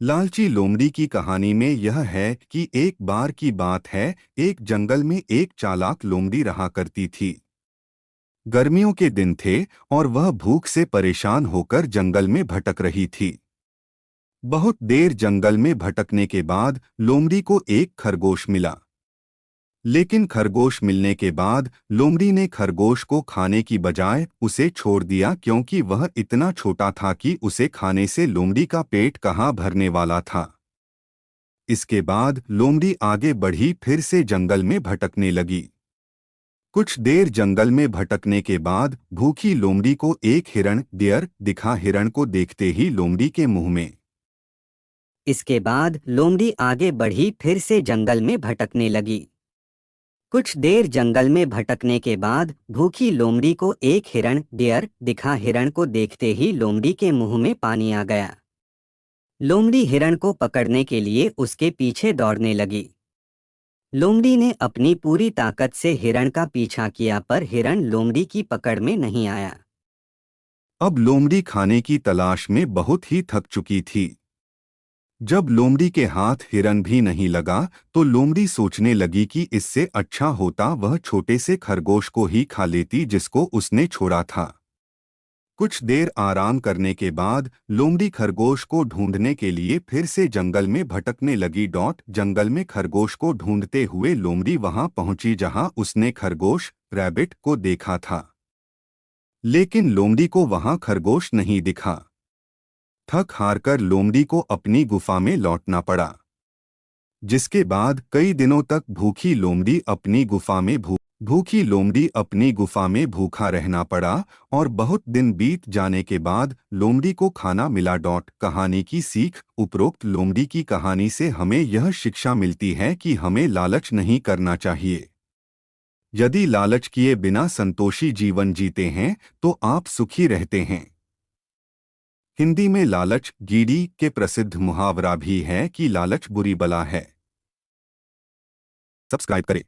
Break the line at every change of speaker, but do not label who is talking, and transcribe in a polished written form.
लालची लोमड़ी की कहानी में यह है कि एक बार की बात है, एक जंगल में एक चालाक लोमड़ी रहा करती थी। गर्मियों के दिन थे और वह भूख से परेशान होकर जंगल में भटक रही थी। बहुत देर जंगल में भटकने के बाद लोमड़ी को एक खरगोश मिला। लेकिन खरगोश मिलने के बाद लोमड़ी ने खरगोश को खाने की बजाय उसे छोड़ दिया, क्योंकि वह इतना छोटा था कि उसे खाने से लोमड़ी का पेट कहाँ भरने वाला था। इसके बाद लोमड़ी आगे बढ़ी, फिर से जंगल में भटकने लगी। कुछ देर जंगल में भटकने के बाद भूखी लोमड़ी को एक हिरण डियर दिखा। हिरण को देखते ही लोमड़ी के मुंह में
इसके बाद लोमड़ी आगे बढ़ी, फिर से जंगल में भटकने लगी। कुछ देर जंगल में भटकने के बाद भूखी लोमड़ी को एक हिरण डियर दिखा। हिरण को देखते ही लोमड़ी के मुंह में पानी आ गया। लोमड़ी हिरण को पकड़ने के लिए उसके पीछे दौड़ने लगी। लोमड़ी ने अपनी पूरी ताकत से हिरण का पीछा किया, पर हिरण लोमड़ी की पकड़ में नहीं आया।
अब लोमड़ी खाने की तलाश में बहुत ही थक चुकी थी। जब लोमड़ी के हाथ हिरन भी नहीं लगा तो लोमड़ी सोचने लगी कि इससे अच्छा होता वह छोटे से खरगोश को ही खा लेती जिसको उसने छोड़ा था। कुछ देर आराम करने के बाद लोमड़ी खरगोश को ढूंढने के लिए फिर से जंगल में भटकने लगी। जंगल में खरगोश को ढूंढते हुए लोमड़ी वहां पहुंची जहां उसने खरगोश रैबिट को देखा था। लेकिन लोमड़ी को वहां खरगोश नहीं दिखा। थक हारकर लोमड़ी को अपनी गुफा में लौटना पड़ा, जिसके बाद कई दिनों तक भूखी लोमड़ी अपनी गुफा में भूखा रहना पड़ा और बहुत दिन बीत जाने के बाद लोमड़ी को खाना मिला। कहानी की सीख। उपरोक्त लोमड़ी की कहानी से हमें यह शिक्षा मिलती है कि हमें लालच नहीं करना चाहिए। यदि लालच किए बिना संतोषी जीवन जीते हैं तो आप सुखी रहते हैं। हिंदी में लालच गीडी के प्रसिद्ध मुहावरा भी है कि लालच बुरी बला है। सब्सक्राइब करें।